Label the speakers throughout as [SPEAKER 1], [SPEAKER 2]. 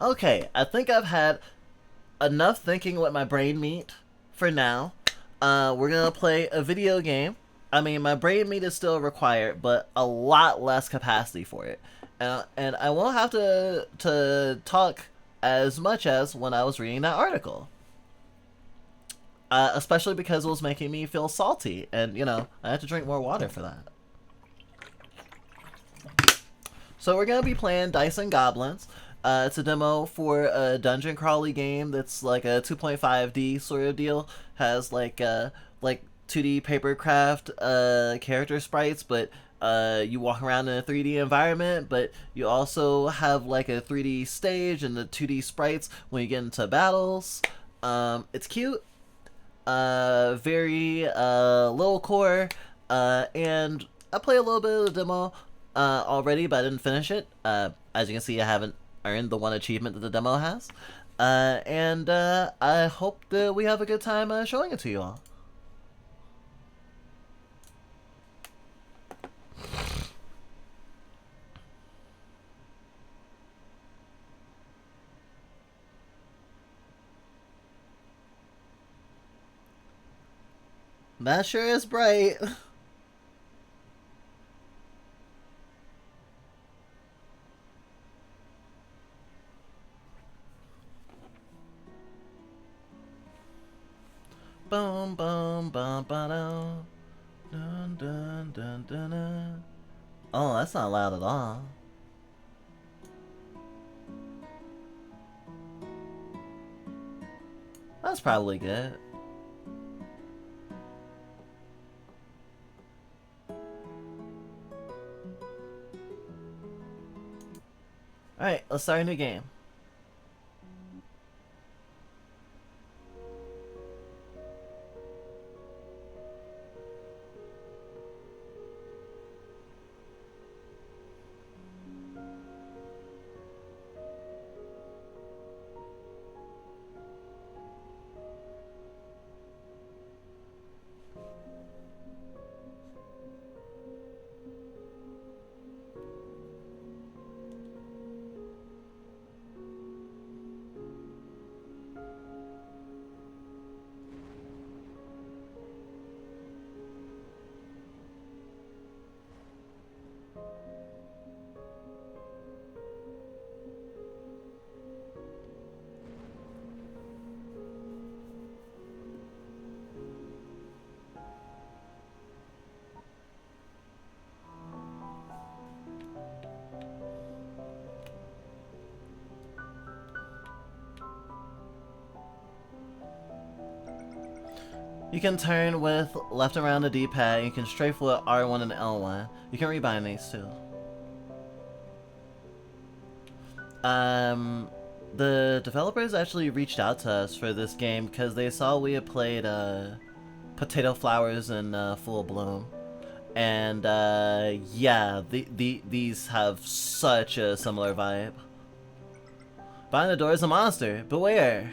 [SPEAKER 1] Okay, I think I've had enough thinking with my brain meat for now. We're gonna play a video game. I mean, my brain meat is still required, but a lot less capacity for it. And I won't have to talk as much as when I was reading that article. Especially because it was making me feel salty, and you know, I had to drink more water for that. So we're gonna be playing Dice and Goblins. It's a demo for a dungeon crawly game that's like a 2.5D sort of deal. Has like 2D papercraft character sprites, but you walk around in a 3D environment, but you also have like a 3D stage and the 2D sprites when you get into battles. It's cute. Very little core, and I play a little bit of the demo already, but I didn't finish it. As you can see, I haven't earned the one achievement that the demo has, and I hope that we have a good time showing it to you all. That sure is bright. Boom, boom, bum, ba, dun, dun, dun, dun, dun, dun. Oh, that's not loud at all. That's probably good. Alright, let's start a new game. You can turn with left around the D-pad. You can strafe with R1 and L1. You can rebind these too. The developers actually reached out to us for this game because they saw we had played Potato Flowers in Full Bloom. And yeah, these have such a similar vibe. Behind the door is a monster. Beware!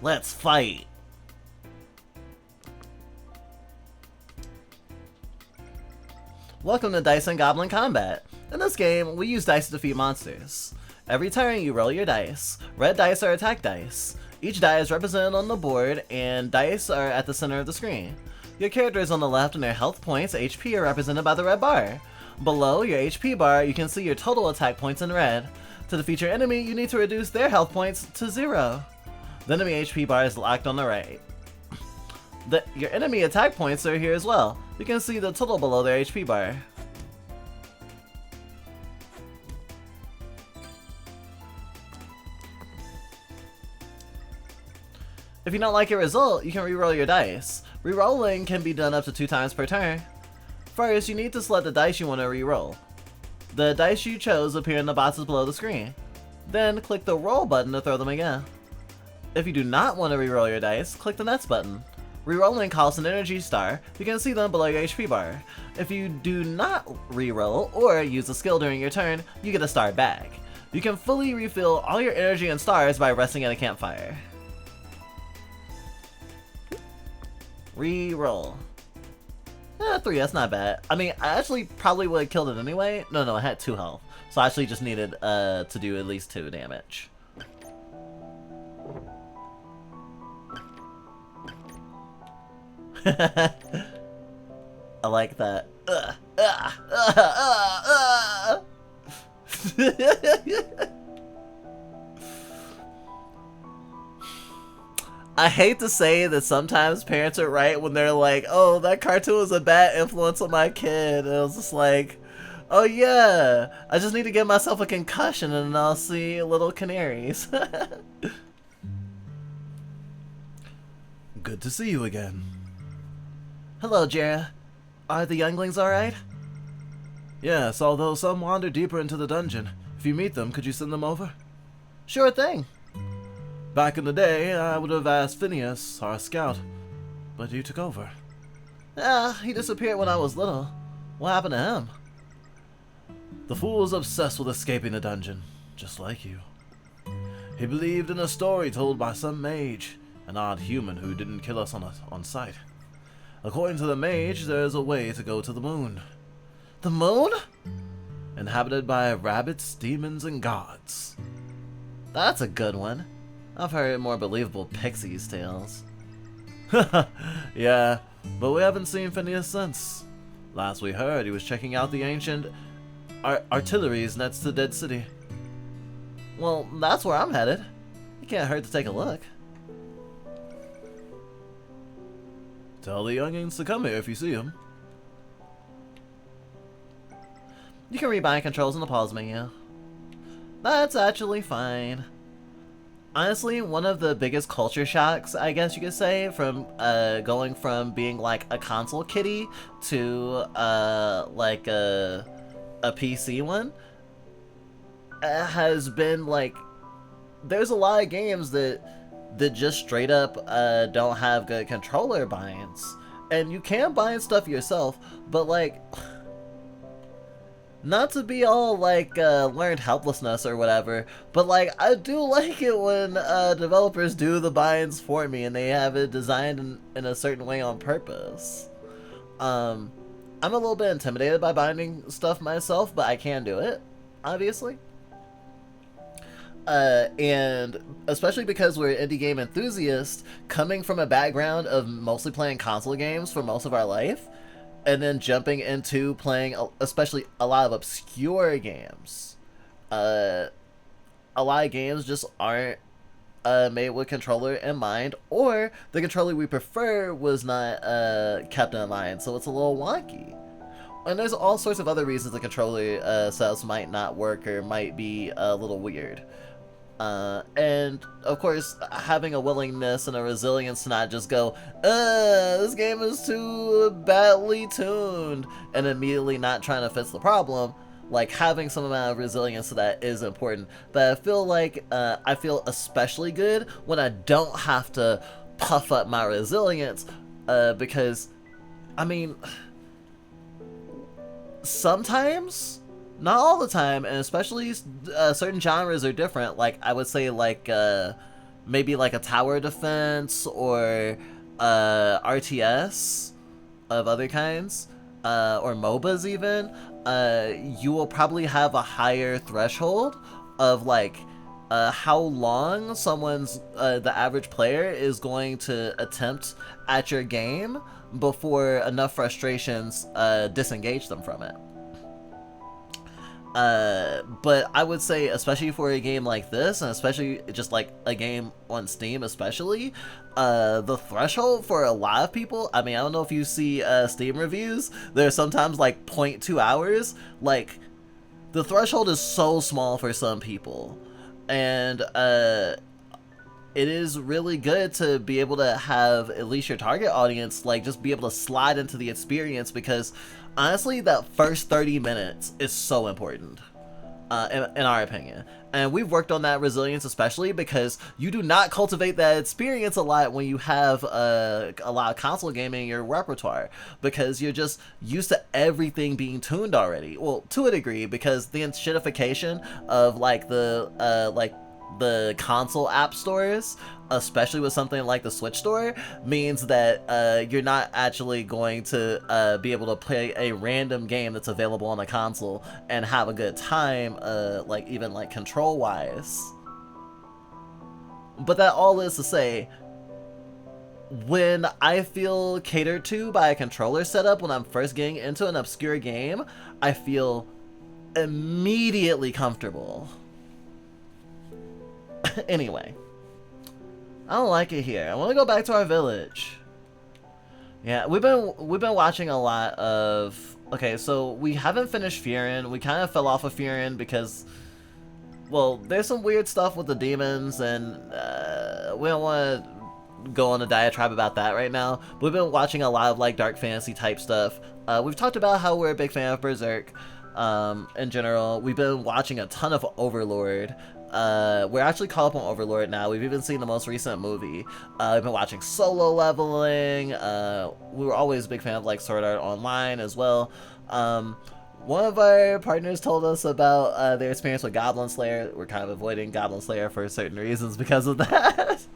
[SPEAKER 1] Let's fight! Welcome to Dice and Goblin Combat. In this game, we use dice to defeat monsters. Every turn, you roll your dice. Red dice are attack dice. Each die is represented on the board, and dice are at the center of the screen. Your character is on the left, and their health points, HP, are represented by the red bar. Below your HP bar, you can see your total attack points in red. To defeat your enemy, you need to reduce their health points to 0. The enemy HP bar is locked on the right. Your enemy attack points are here as well. You can see the total below their HP bar. If you don't like your result, you can reroll your dice. Rerolling can be done up to 2 times per turn. First, you need to select the dice you want to reroll. The dice you chose appear in the boxes below the screen. Then click the roll button to throw them again. If you do not want to reroll your dice, click the next button. Rerolling costs an energy star. You can see them below your HP bar. If you do not reroll or use a skill during your turn, you get a star back. You can fully refill all your energy and stars by resting at a campfire. Reroll. 3, that's not bad. I mean, I actually probably would have killed it anyway. No, I had 2 health. So I actually just needed to do at least 2 damage. I like that. I hate to say that sometimes parents are right when they're like, oh, that cartoon was a bad influence on my kid. And it was just like, oh yeah, I just need to give myself a concussion and I'll see little canaries. Good to see you again. Hello, Jera. Are the younglings alright? Yes, although some wander deeper into the dungeon. If you meet them, could you send them over? Sure thing. Back in the day, I would have asked Phineas, our scout, but you took over. He disappeared when I was little. What happened to him? The fool was obsessed with escaping the dungeon, just like you. He believed in a story told by some mage, an odd human who didn't kill us on sight. According to the mage, there is a way to go to the moon. The moon? Inhabited by rabbits, demons, and gods. That's a good one. I've heard more believable pixies tales. Yeah, but we haven't seen Phineas since. Last we heard, he was checking out the ancient artilleries next to Dead City. Well, that's where I'm headed. It can't hurt to take a look. Tell the youngins to come here if you see them. You can rebind controls in the pause menu. That's actually fine. Honestly, one of the biggest culture shocks, I guess you could say, from going from being like a console kiddie to like a PC one, has been like, there's a lot of games that just straight up don't have good controller binds, and you can bind stuff yourself, but like, not to be all like learned helplessness or whatever, but like, I do like it when developers do the binds for me and they have it designed in a certain way on purpose. I'm a little bit intimidated by binding stuff myself, but I can do it, obviously. And especially because we're indie game enthusiasts, coming from a background of mostly playing console games for most of our life, and then jumping into playing especially a lot of obscure games. A lot of games just aren't made with controller in mind, or the controller we prefer was not kept in mind, so it's a little wonky. And there's all sorts of other reasons the controller setups might not work or might be a little weird. And of course, having a willingness and a resilience to not just go, this game is too badly tuned, and immediately not trying to fix the problem. Like, having some amount of resilience to that is important. But I feel like, I feel especially good when I don't have to puff up my resilience, because, I mean, sometimes, not all the time, and especially certain genres are different. Like, I would say, like, maybe like a tower defense or RTS of other kinds, or MOBAs even, you will probably have a higher threshold of, like, how long someone's, the average player is going to attempt at your game before enough frustrations disengage them from it. But I would say, especially for a game like this, and especially just like a game on Steam especially, the threshold for a lot of people, I mean, I don't know if you see Steam reviews, they're sometimes like 0.2 hours, like, the threshold is so small for some people, and it is really good to be able to have at least your target audience, like, just be able to slide into the experience, because honestly, that first 30 minutes is so important, in our opinion. And we've worked on that resilience especially because you do not cultivate that experience a lot when you have a lot of console gaming in your repertoire, because you're just used to everything being tuned already. Well, to a degree, because the shitification of, like, the, like, the console app stores, especially with something like the Switch store, means that you're not actually going to be able to play a random game that's available on the console and have a good time, like even like control wise. But that all is to say, when I feel catered to by a controller setup when I'm first getting into an obscure game, I feel immediately comfortable. Anyway, I don't like it here. I want to go back to our village. Yeah, we've been watching a lot of. Okay, so we haven't finished Furin. We kind of fell off of Furin because, well, there's some weird stuff with the demons, and we don't want to go on a diatribe about that right now. But we've been watching a lot of like dark fantasy type stuff. We've talked about how we're a big fan of Berserk. In general, we've been watching a ton of Overlord. We're actually caught up on Overlord now. We've even seen the most recent movie. We've been watching Solo Leveling. We were always a big fan of like Sword Art Online as well. One of our partners told us about their experience with Goblin Slayer. We're kind of avoiding Goblin Slayer for certain reasons because of that.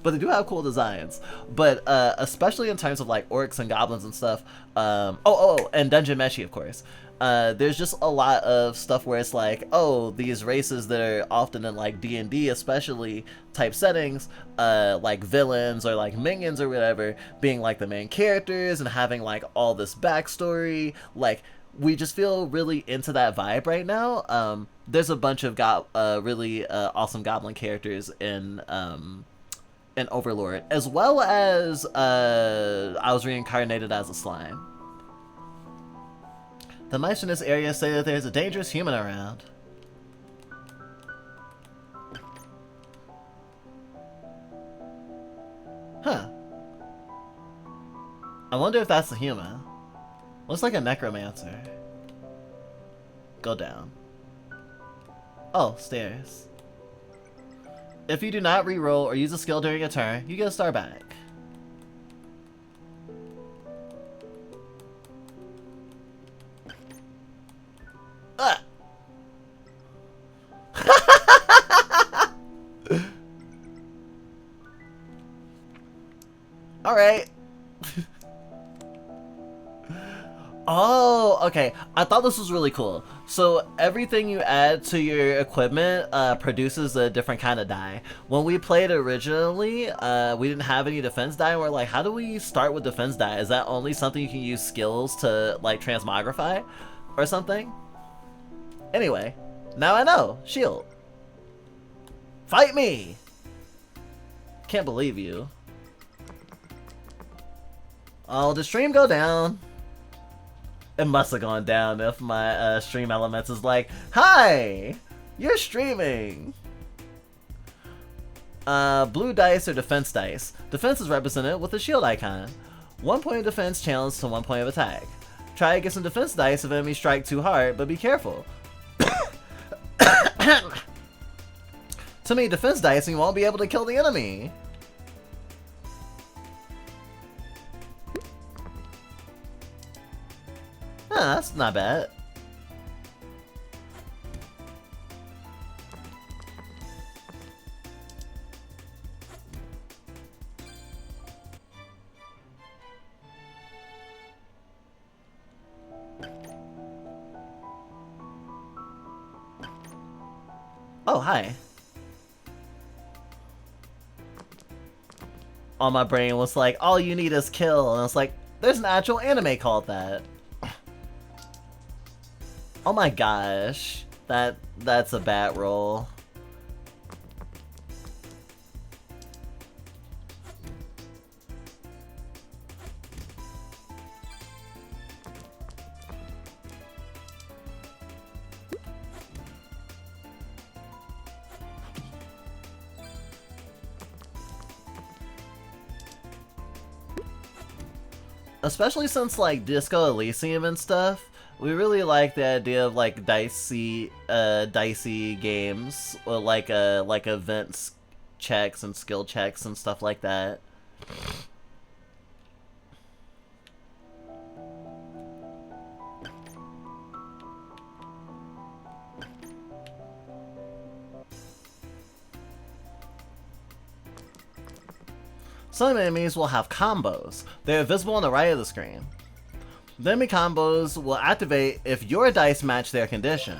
[SPEAKER 1] But they do have cool designs. But especially in terms of like orcs and goblins and stuff. And Dungeon Meshi, of course. There's just a lot of stuff where it's like, oh, these races that are often in like D&D especially type settings, like villains or like minions or whatever, being like the main characters and having like all this backstory, like we just feel really into that vibe right now. There's a bunch of really awesome goblin characters in Overlord, as well as I was reincarnated as a slime. The mice in this area say that there's a dangerous human around. Huh. I wonder if that's a human. Looks like a necromancer. Go down. Oh, stairs. If you do not reroll or use a skill during a turn, you get a star back. Ah! Alright. Oh, okay. I thought this was really cool. So everything you add to your equipment produces a different kind of die. When we played originally, we didn't have any defense die, and we're like, how do we start with defense die? Is that only something you can use skills to like transmogrify or something? Anyway, now I know. Shield. Fight me! Can't believe you. Oh, did stream go down? It must have gone down if my stream elements is like, hi! You're streaming! Blue dice or defense dice. Defense is represented with a shield icon. 1 point of defense challenged to 1 point of attack. Try to get some defense dice if enemies strike too hard, but be careful. Too many defense dice and you won't be able to kill the enemy. Huh, that's not bad. Oh, hi. All my brain was like, all you need is kill, and I was like, there's an actual anime called that. Oh my gosh, that's a bat roll. Especially since like Disco Elysium and stuff, we really like the idea of like dicey games, or like events checks and skill checks and stuff like that. Some enemies will have combos. They are visible on the right of the screen. The enemy combos will activate if your dice match their condition.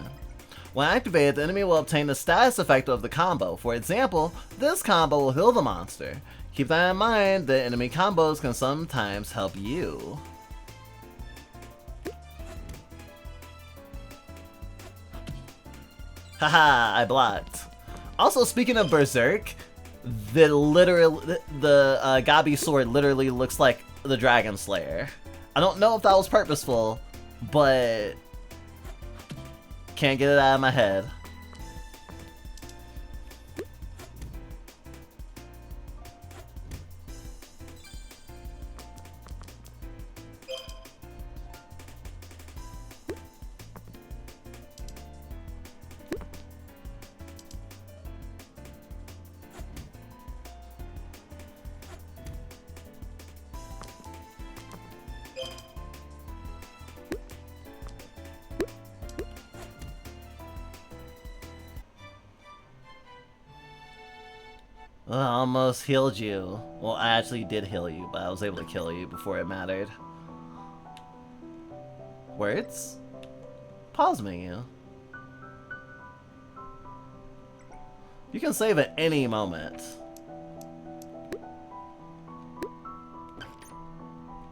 [SPEAKER 1] When activated, the enemy will obtain the status effect of the combo. For example, this combo will heal the monster. Keep that in mind, the enemy combos can sometimes help you. Haha, I blocked. Also, speaking of Berserk, the Gabi sword literally looks like the Dragon Slayer. I don't know if that was purposeful, but can't get it out of my head. I almost healed you. Well, I actually did heal you, but I was able to kill you before it mattered. Words? Pause menu. You can save at any moment.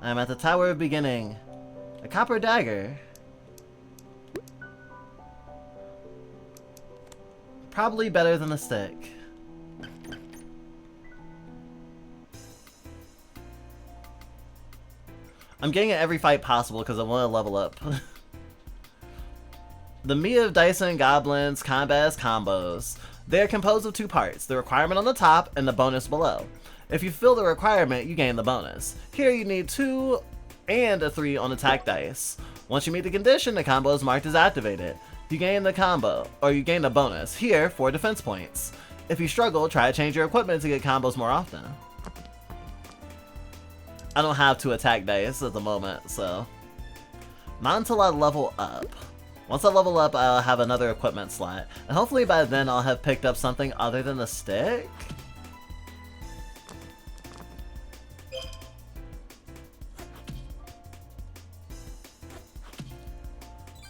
[SPEAKER 1] I'm at the Tower of Beginning. A copper dagger. Probably better than a stick. I'm getting it every fight possible because I want to level up. The meat of Dice and Goblins combat is combos. They are composed of two parts, the requirement on the top and the bonus below. If you fill the requirement, you gain the bonus. Here you need 2 and a 3 on attack dice. Once you meet the condition, the combo is marked as activated. You gain the combo, or you gain the bonus, here 4 defense points. If you struggle, try to change your equipment to get combos more often. I don't have 2 attack dice at the moment, so not until I level up. Once I level up, I'll have another equipment slot, and hopefully by then I'll have picked up something other than the stick?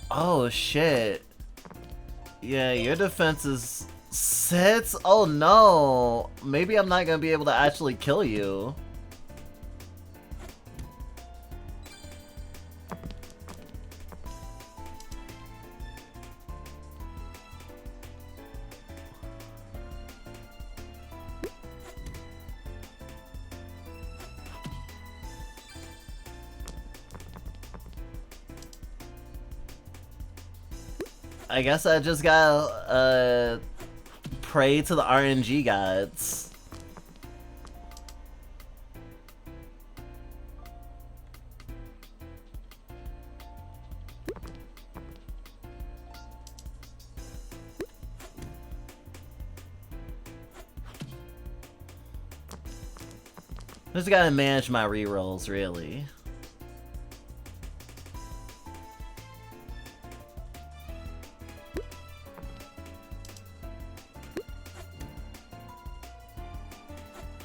[SPEAKER 1] Oh shit. Yeah, your defense is 6? Oh no! Maybe I'm not gonna be able to actually kill you. I guess I just gotta pray to the RNG gods. Just gotta manage my rerolls, really.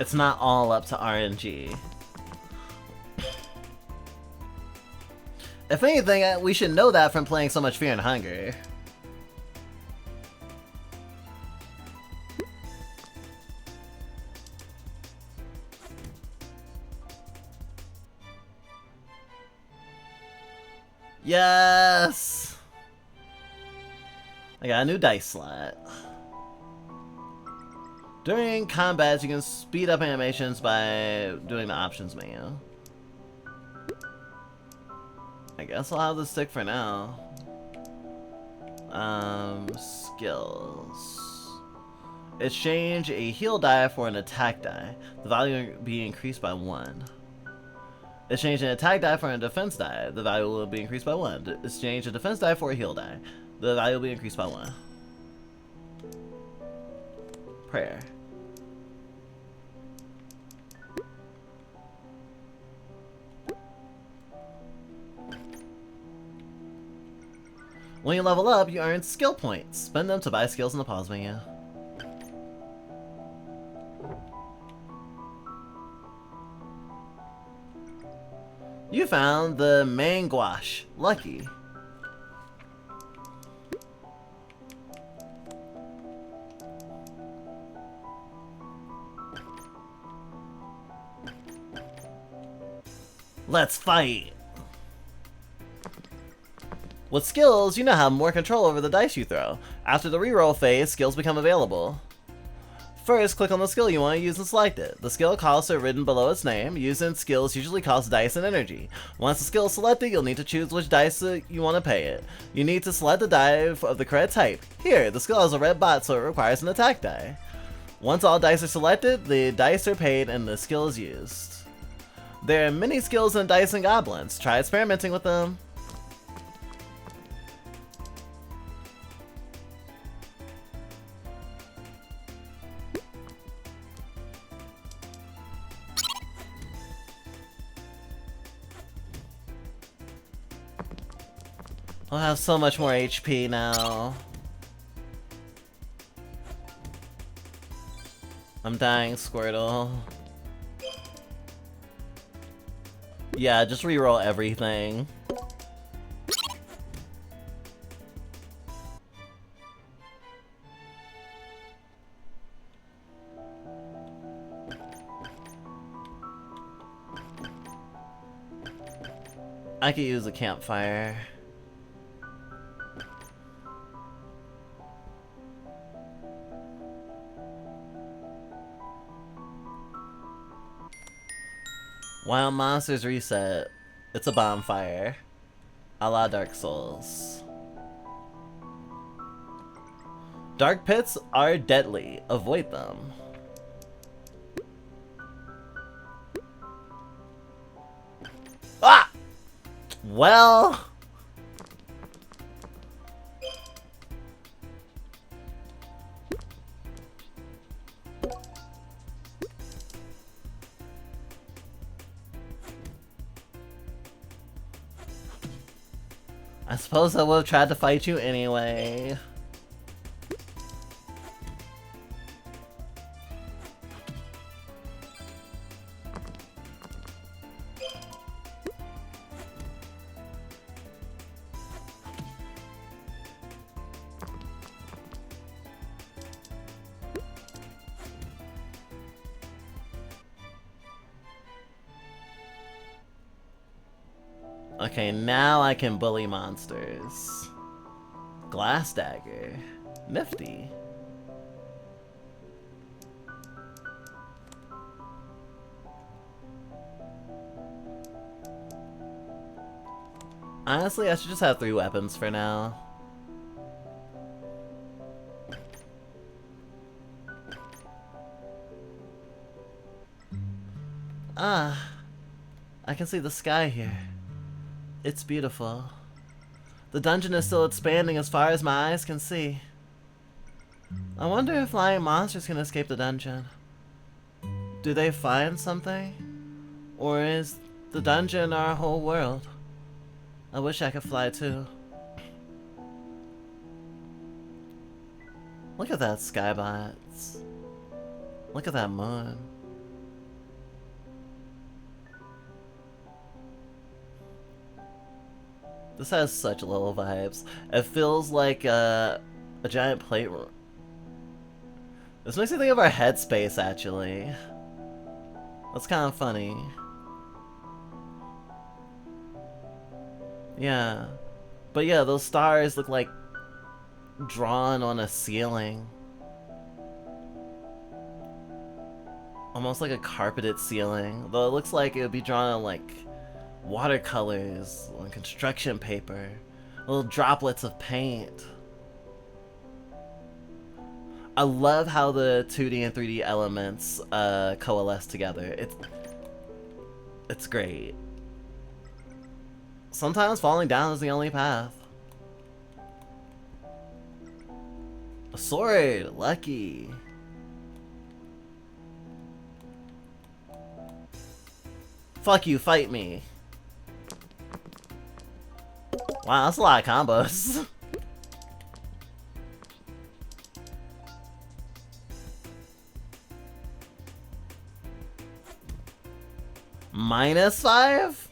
[SPEAKER 1] It's not all up to RNG. If anything, we should know that from playing so much Fear and Hunger. Yes! I got a new dice slot. During combats, you can speed up animations by doing the options menu. I guess I'll have the stick for now. Skills. Exchange a heal die for an attack die. The value will be increased by 1. Exchange an attack die for a defense die. The value will be increased by 1. Exchange a defense die for a heal die. The value will be increased by 1. Prayer. When you level up, you earn skill points. Spend them to buy skills in the pause menu. You found the main gouache. Lucky. Let's fight! With skills, you now have more control over the dice you throw. After the reroll phase, skills become available. First, click on the skill you want to use and select it. The skill costs are written below its name. Using skills usually costs dice and energy. Once the skill is selected, you'll need to choose which dice you want to pay it. You need to select the die of the correct type. Here, the skill has a red bot, so it requires an attack die. Once all dice are selected, the dice are paid and the skill is used. There are many skills in Dice and Goblins. Try experimenting with them. I'll have so much more HP now. I'm dying, Squirtle. Yeah, just reroll everything. I could use a campfire. Wild monsters reset. It's a bonfire. A la Dark Souls. Dark pits are deadly. Avoid them. Ah! Well... I suppose I would have tried to fight you anyway. Okay, now I can bully monsters. Glass dagger. Nifty. Honestly, I should just have 3 weapons for now. Ah, I can see the sky here. It's beautiful. The dungeon is still expanding as far as my eyes can see. I wonder if flying monsters can escape the dungeon. Do they find something? Or is the dungeon our whole world? I wish I could fly too. Look at that skybots. Look at that moon. This has such little vibes. It feels like a giant plate. This makes me think of our headspace, actually. That's kind of funny. Yeah. But yeah, those stars look like drawn on a ceiling. Almost like a carpeted ceiling. Though it looks like it would be drawn on like watercolors on construction paper. Little droplets of paint. I love how the 2D and 3D elements coalesce together. It's great. Sometimes falling down is the only path. A sword! Lucky! Fuck you, fight me! Wow, that's a lot of combos. -5?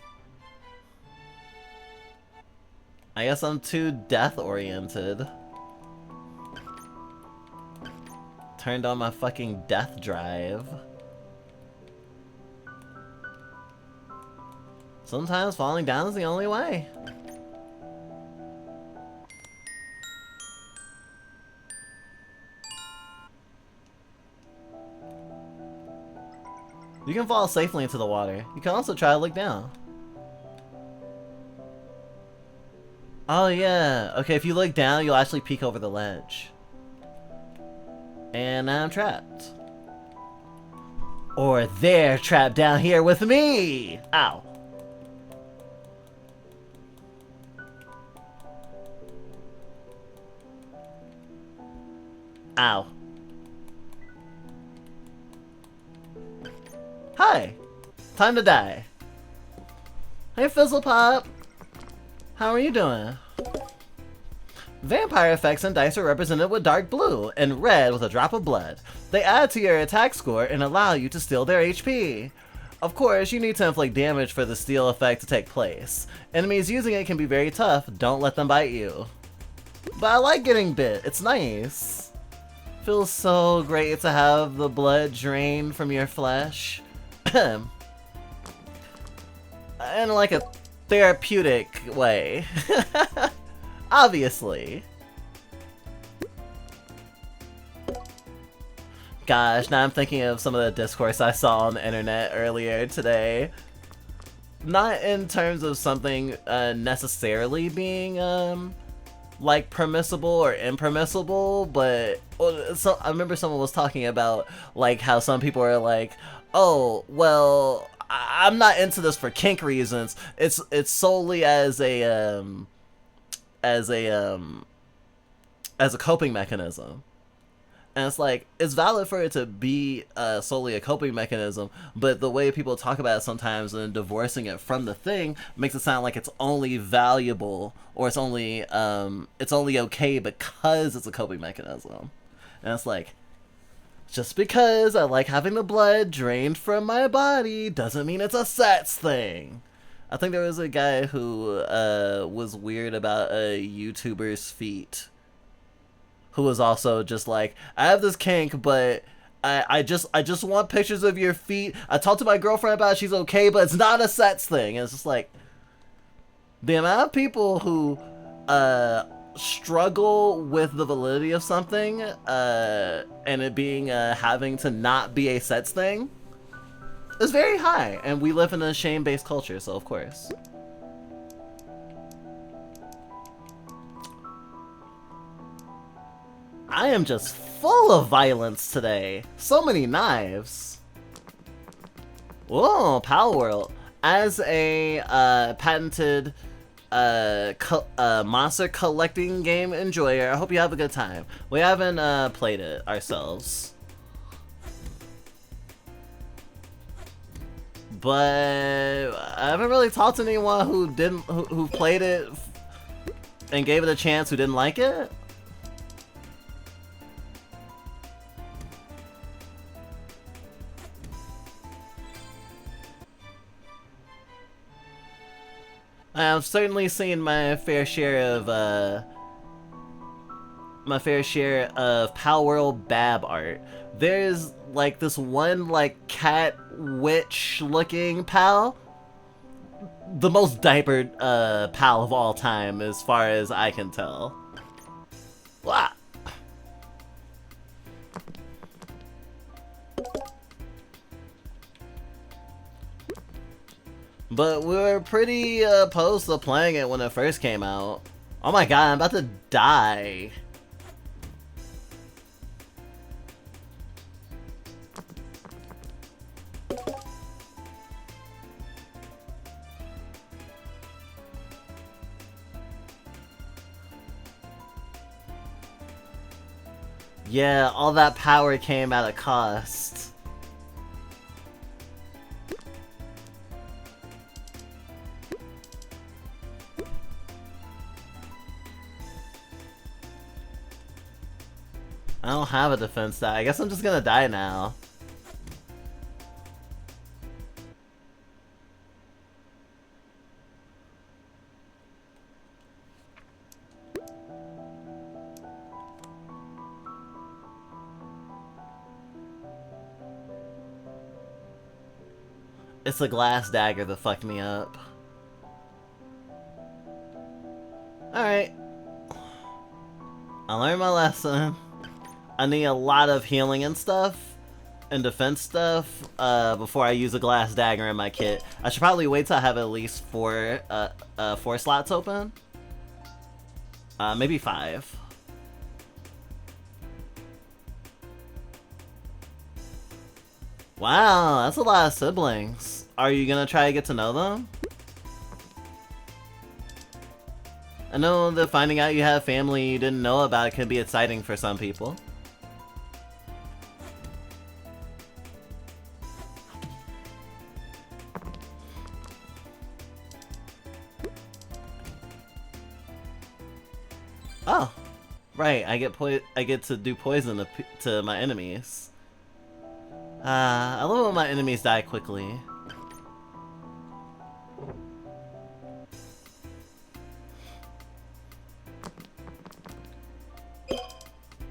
[SPEAKER 1] I guess I'm too death-oriented. Turned on my fucking death drive. Sometimes falling down is the only way. You can fall safely into the water. You can also try to look down. Oh yeah, okay, if you look down, you'll actually peek over the ledge. And now I'm trapped. Or they're trapped down here with me! Ow. Ow. Hi! Time to die. Hey Fizzlepop! How are you doing? Vampire effects and dice are represented with dark blue and red with a drop of blood. They add to your attack score and allow you to steal their HP. Of course, you need to inflict damage for the steal effect to take place. Enemies using it can be very tough, don't let them bite you. But I like getting bit, it's nice. Feels so great to have the blood drain from your flesh. In like a therapeutic way. Obviously. Gosh, now I'm thinking of some of the discourse I saw on the internet earlier today. Not in terms of something necessarily being like permissible or impermissible, but so I remember someone was talking about like how some people are like, oh well, I'm not into this for kink reasons. It's solely as a coping mechanism. And it's like, it's valid for it to be solely a coping mechanism, but the way people talk about it sometimes and divorcing it from the thing makes it sound like it's only valuable or it's only okay because it's a coping mechanism. And it's like, just because I like having the blood drained from my body doesn't mean it's a sex thing. I think there was a guy who was weird about a YouTuber's feet, who was also just like, I have this kink, but I just want pictures of your feet. I talked to my girlfriend about it, she's okay, but it's not a sex thing. And it's just like, the amount of people who struggle with the validity of something and it being having to not be a sex thing is very high, and we live in a shame-based culture, so of course. I am just full of violence today. So many knives. Whoa, Pal World. As a patented monster collecting game enjoyer, I hope you have a good time. We haven't played it ourselves, but I haven't really talked to anyone who played it and gave it a chance who didn't like it. I've certainly seen my fair share of Pal World Bab art. There's like this one like cat witch looking pal. The most diapered pal of all time as far as I can tell. Wow. But we were pretty opposed to playing it when it first came out. Oh my god, I'm about to die. Yeah, all that power came at a cost. I don't have a defense die. I guess I'm just gonna die now. It's a glass dagger that fucked me up. Alright. I learned my lesson. I need a lot of healing and stuff. And defense stuff before I use a glass dagger in my kit. I should probably wait till I have at least four slots open. Maybe 5. Wow, that's a lot of siblings. Are you gonna try to get to know them? I know that finding out you have family you didn't know about can be exciting for some people. Oh, right. I get to do poison to my enemies. I love when my enemies die quickly.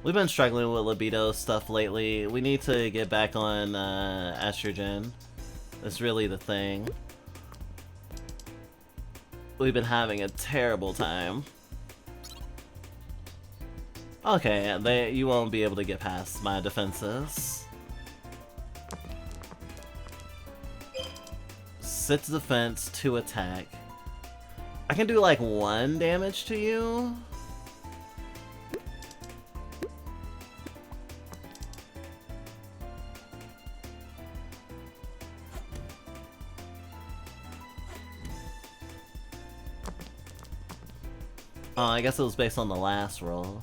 [SPEAKER 1] We've been struggling with libido stuff lately. We need to get back on estrogen. That's really the thing. We've been having a terrible time. Okay, you won't be able to get past my defenses. 6 defense, 2 attack. I can do like 1 damage to you. Oh, I guess it was based on the last roll.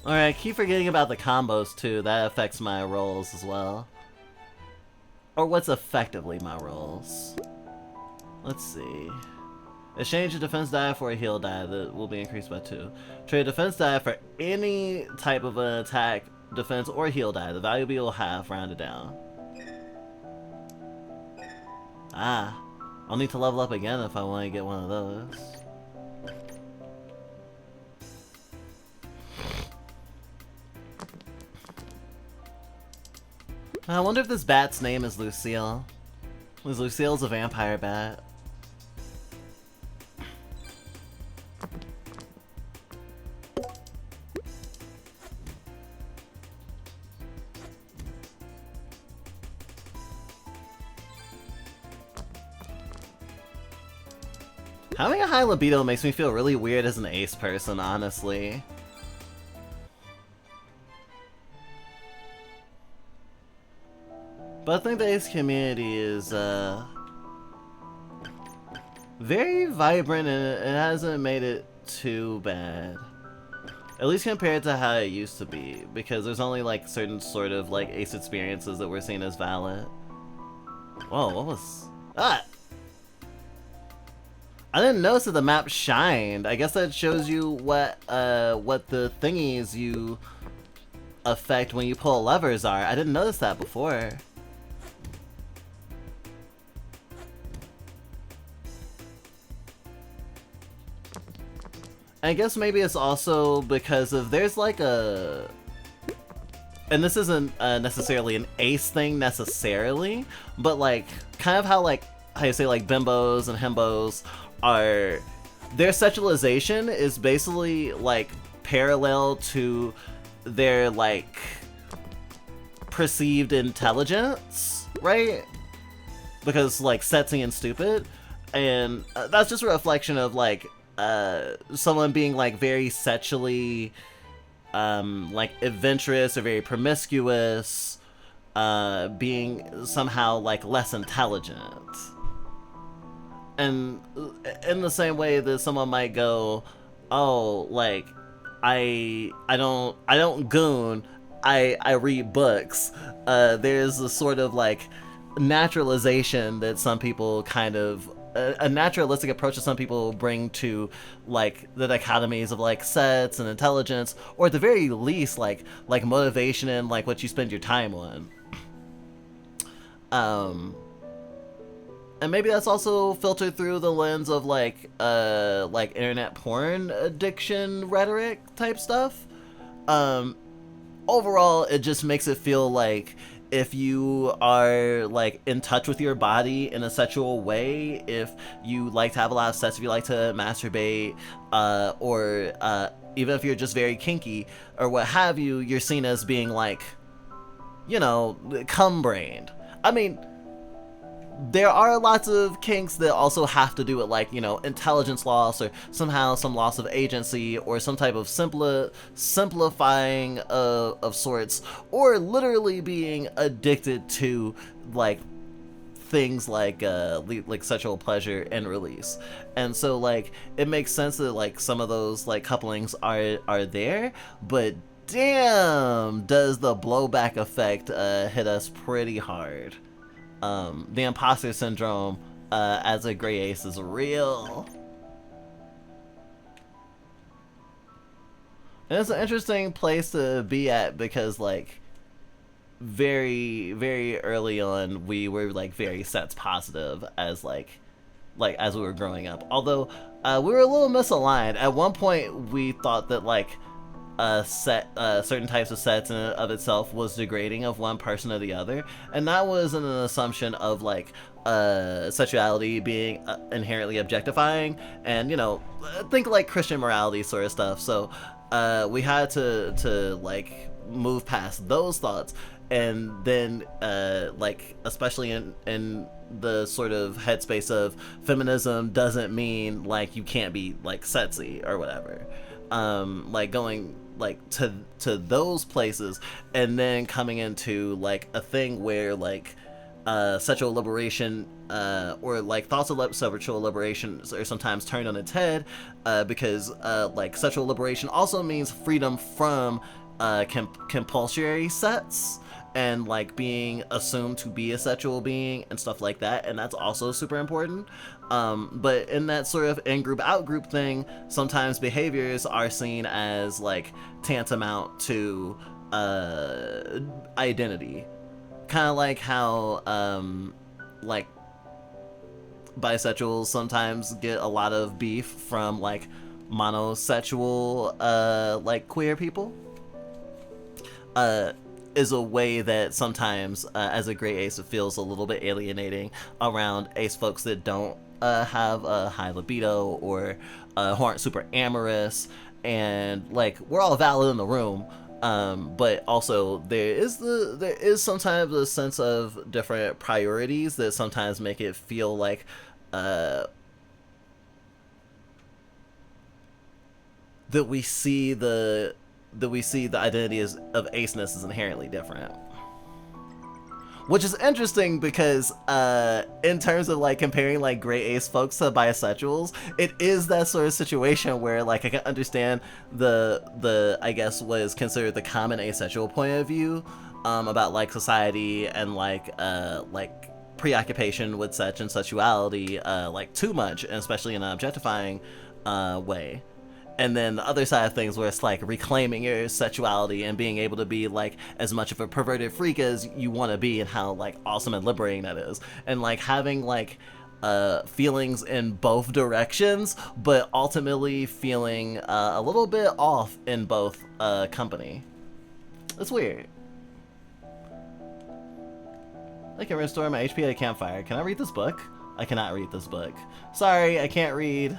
[SPEAKER 1] Alright, I keep forgetting about the combos too. That affects my rolls as well. Or what's effectively my rolls. Let's see. Exchange a defense die for a heal die that will be increased by 2. Trade a defense die for any type of an attack, defense, or heal die. The value will half rounded down. Ah, I'll need to level up again if I want to get one of those. I wonder if this bat's name is Lucille. Because Lucille's a vampire bat. Having a high libido makes me feel really weird as an ace person, honestly. But I think the ace community is very vibrant and it hasn't made it too bad. At least compared to how it used to be, because there's only like certain sort of like ace experiences that we're seen as valid. Whoa, what was... Ah! I didn't notice that the map shined. I guess that shows you what the thingies you affect when you pull levers are. I didn't notice that before. I guess maybe it's also because of there's like a... And this isn't necessarily an ace thing necessarily, but like kind of how you say like bimbos and himbos are, their sexualization is basically like parallel to their like perceived intelligence, right? Because like sexy and stupid, and that's just a reflection of like someone being like very sexually like adventurous or very promiscuous, being somehow like less intelligent. And in the same way that someone might go, oh, like I don't goon, I read books. There's a sort of like naturalization that some people kind of a naturalistic approach that some people bring to like the dichotomies of like sex and intelligence, or at the very least like motivation and like what you spend your time on. And maybe that's also filtered through the lens of like internet porn addiction rhetoric type stuff. Um, Overall, it just makes it feel like if you are like in touch with your body in a sexual way, if you like to have a lot of sex, if you like to masturbate, or even if you're just very kinky or what have you, you're seen as being like, you know, cum brained. I mean, there are lots of kinks that also have to do with, like, you know, intelligence loss or somehow some loss of agency or some type of simplifying of sorts, or literally being addicted to like things like sexual pleasure and release. And so like it makes sense that like some of those like couplings are there, but damn, does the blowback effect hit us pretty hard. The imposter syndrome as a gray ace is real. And it's an interesting place to be at because, like, very, very early on, we were, like, very sex positive as, like as we were growing up. Although, we were a little misaligned. At one point, we thought that, like, certain types of sets in and of itself was degrading of one person or the other, and that was an assumption of like sexuality being inherently objectifying, and you know, think like Christian morality sort of stuff. So we had to like move past those thoughts, and then like especially in the sort of headspace of feminism doesn't mean like you can't be like sexy or whatever. Like going like to those places, and then coming into like a thing where like sexual liberation or like thoughts of sexual liberation are sometimes turned on its head, because like sexual liberation also means freedom from compulsory sets and like being assumed to be a sexual being and stuff like that, and that's also super important. But in that sort of in-group out-group thing, sometimes behaviors are seen as like tantamount to identity, kind of like how like bisexuals sometimes get a lot of beef from like monosexual like queer people. Is a way that sometimes as a gray ace it feels a little bit alienating around ace folks that don't have a high libido or who aren't super amorous, and like we're all valid in the room, but also there is sometimes a sense of different priorities that sometimes make it feel like that we see the identity of aceness is inherently different, which is interesting because in terms of like comparing like gray ace folks to bisexuals, it is that sort of situation where like I can understand the I guess what is considered the common asexual point of view about like society and like preoccupation with sex and sexuality like too much, and especially in an objectifying way. And then the other side of things where it's like reclaiming your sexuality and being able to be like as much of a perverted freak as you want to be, and how like awesome and liberating that is, and like having like feelings in both directions, but ultimately feeling a little bit off in both company. It's weird. I can restore my HP at a campfire. Can I read this book? I cannot read this book. Sorry, I can't read.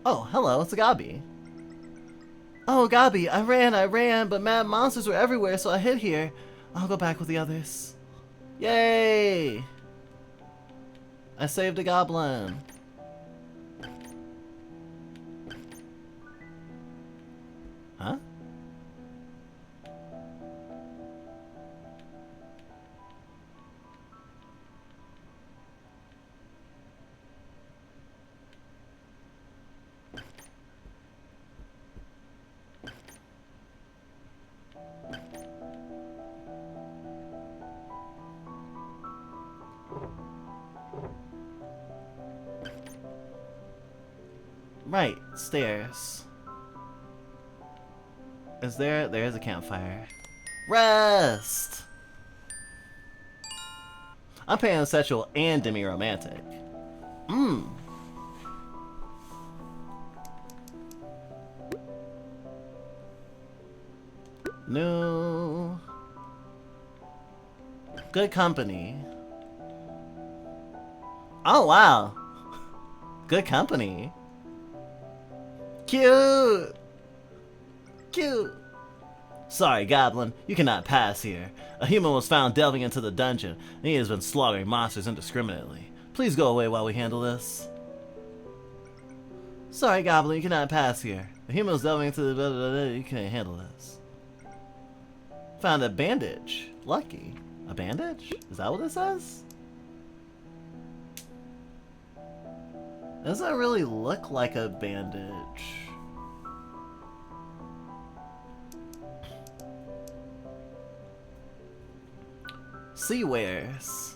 [SPEAKER 1] Oh, hello, it's a Gabi. Oh, Gabi, I ran, but mad monsters were everywhere, so I hid here. I'll go back with the others. Yay! I saved a goblin. Huh? Right, stairs. There's a campfire. Rest! I'm pansexual and demi-romantic. Mmm. No. Good company. Oh, wow. Good company. Cute! Cute! Sorry, Goblin, you cannot pass here. A human was found delving into the dungeon, and he has been slaughtering monsters indiscriminately. Please go away while we handle this. Sorry, Goblin, you cannot pass here. A human was delving into the... You can't handle this. Found a bandage. Lucky. A bandage? Is that what it says? Doesn't really look like a bandage. Sea wares.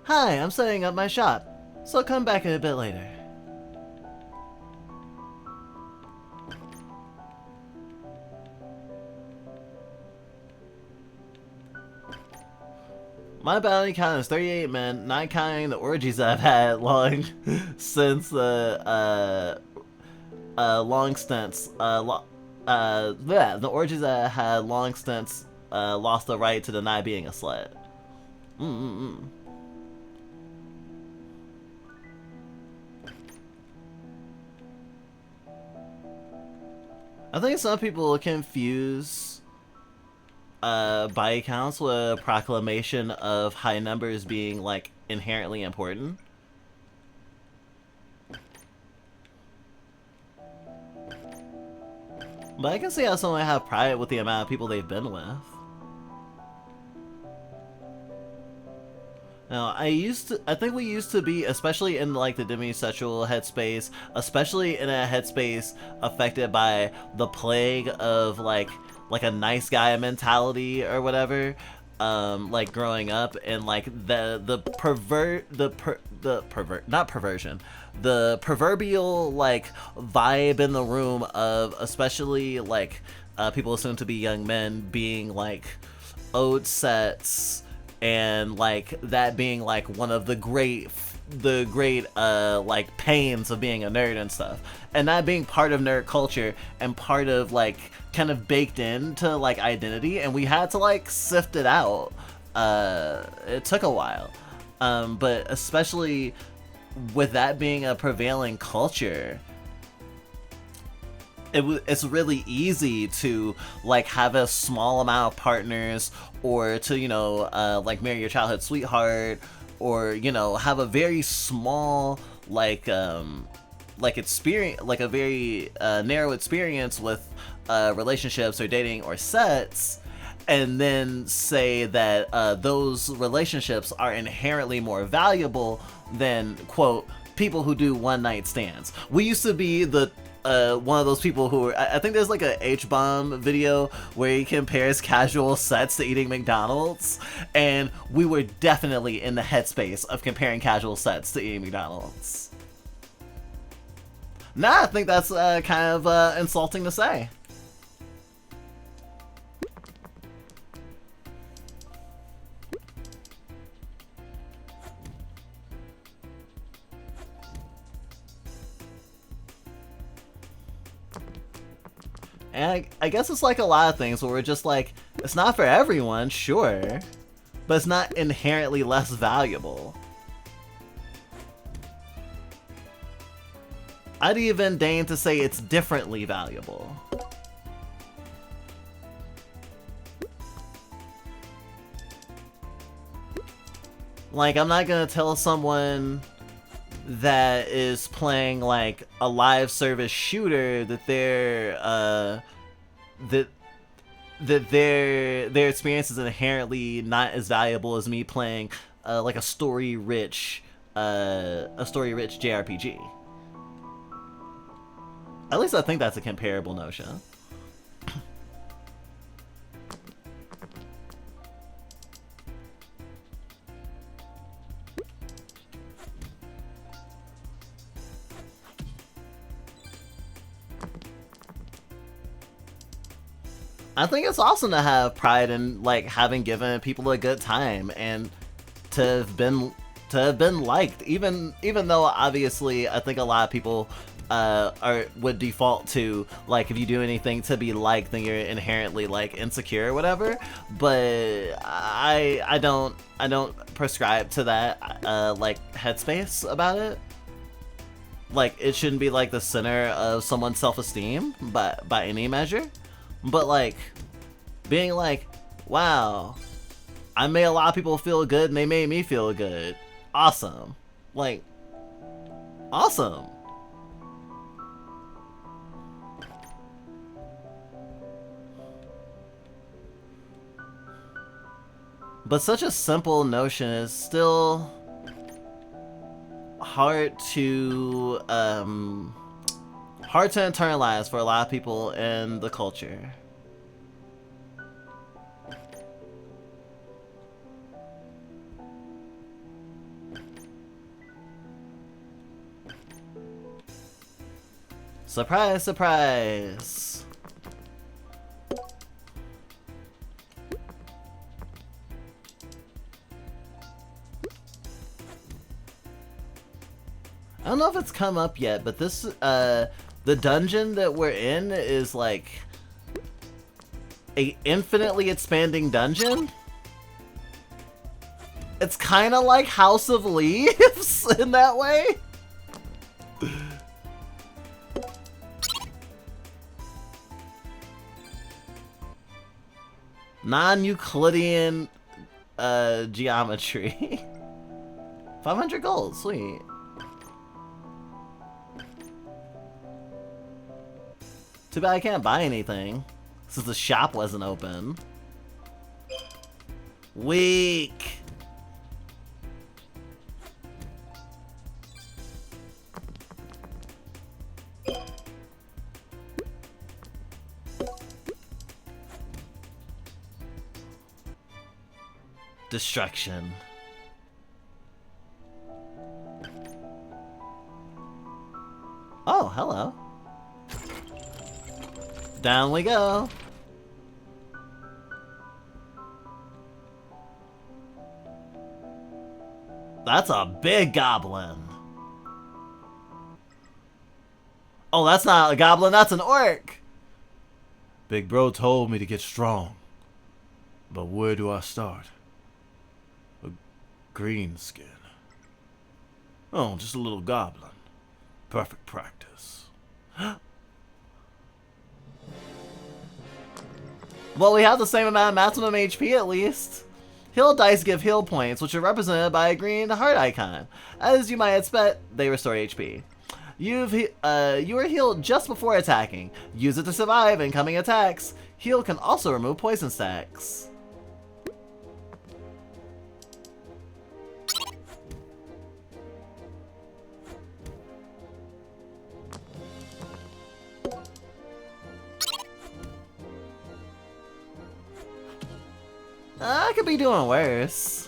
[SPEAKER 1] Hi, I'm setting up my shop, so come back a bit later. My bounty count is 38 men, not counting the orgies I've had long since the long stints. The orgies I had long stints lost the right to deny being a slut. I think some people confuse body counts with a proclamation of high numbers being like inherently important. But I can see how someone have pride with the amount of people they've been with. Now, I think we used to be, especially in like the demisexual headspace, especially in a headspace affected by the plague of like a nice guy mentality or whatever, like growing up, and like the proverbial like vibe in the room of especially like people assumed to be young men being like ode sets, and like that being like one of the great like pains of being a nerd and stuff, and that being part of nerd culture and part of like kind of baked into like identity, and we had to like sift it out. It took a while, but especially with that being a prevailing culture, it's really easy to like have a small amount of partners, or to, you know, like marry your childhood sweetheart, or, you know, have a very small like experience, like a very narrow experience with relationships or dating or sets, and then say that those relationships are inherently more valuable than, quote, people who do one-night stands. We used to be the one of those people who I think there's like a H-bomb video where he compares casual sets to eating McDonald's, and we were definitely in the headspace of comparing casual sets to eating McDonald's. Nah, I think that's kind of insulting to say. And I guess it's like a lot of things where we're just like, it's not for everyone, sure, but it's not inherently less valuable. I'd even deign to say it's differently valuable. Like, I'm not gonna tell someone that is playing like a live service shooter that their experience is inherently not as valuable as me playing like a story rich JRPG. At least I think that's a comparable notion. I think it's awesome to have pride in like having given people a good time and to have been liked, even though obviously I think a lot of people would default to like if you do anything to be liked then you're inherently like insecure or whatever, but I don't prescribe to that like headspace about it. Like it shouldn't be like the center of someone's self-esteem by any measure, but like being like, wow, I made a lot of people feel good and they made me feel good. Awesome. Like, awesome. But such a simple notion is still hard to internalize for a lot of people in the culture. Surprise, surprise! I don't know if it's come up yet, but this, the dungeon that we're in is like a infinitely expanding dungeon. It's kind of like House of Leaves in that way. Non-Euclidean geometry. 500 gold, sweet. Too bad I can't buy anything since the shop wasn't open. Weak. Destruction. Oh, hello. Down we go. That's a big goblin. Oh, that's not a goblin, that's an orc. Big bro told me to get strong. But where do I start? A green skin. Oh, just a little goblin. Perfect practice. Well, we have the same amount of maximum HP at least. Heal dice give heal points, which are represented by a green heart icon. As you might expect, they restore HP. You are healed just before attacking. Use it to survive incoming attacks. Heal can also remove poison stacks. I could be doing worse.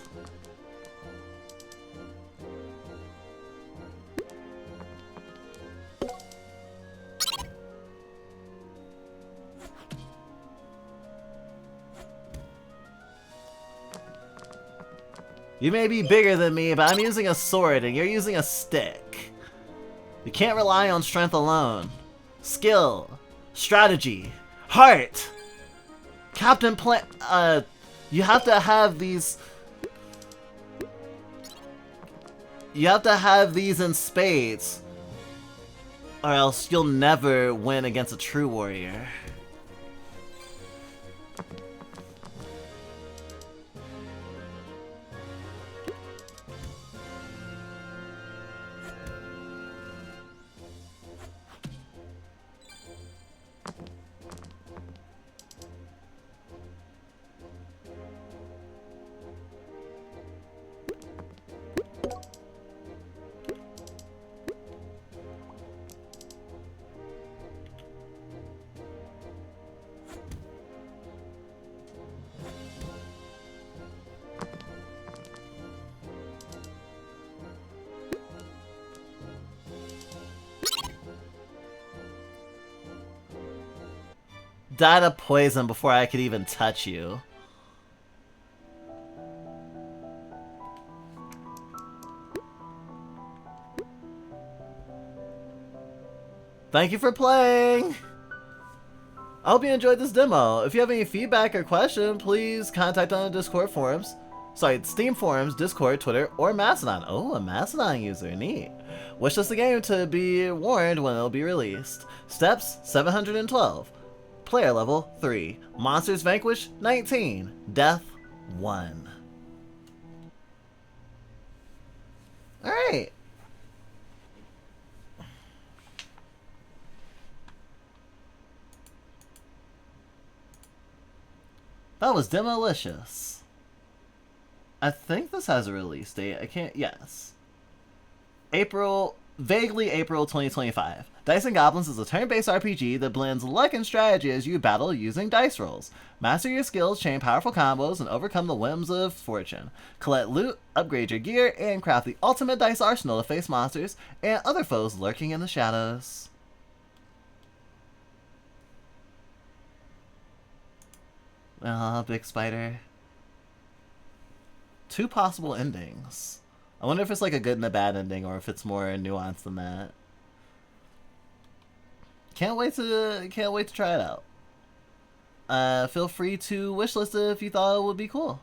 [SPEAKER 1] You may be bigger than me, but I'm using a sword and you're using a stick. You can't rely on strength alone. Skill, strategy, heart. Captain you have to have these. You have to have these in spades, or else you'll never win against a true warrior. died of poison before I could even touch you. Thank you for playing! I hope you enjoyed this demo. If you have any feedback or question, please contact on the Discord forums. Sorry, Steam forums, Discord, Twitter, or Mastodon. Oh, a Mastodon user, neat. Wishlist the game to be warned when it'll be released. Steps, 712. Player level, 3. Monsters vanquished, 19. Death, 1. Alright. That was Demolicious. I think this has a release date. I can't... Yes. Vaguely April 2025. Dice and Goblins is a turn-based RPG that blends luck and strategy as you battle using dice rolls. Master your skills, chain powerful combos, and overcome the whims of fortune. Collect loot, upgrade your gear, and craft the ultimate dice arsenal to face monsters and other foes lurking in the shadows. Ah, big spider. 2 possible endings. I wonder if it's like a good and a bad ending, or if it's more nuanced than that. Can't wait to try it out. Feel free to wishlist it if you thought it would be cool.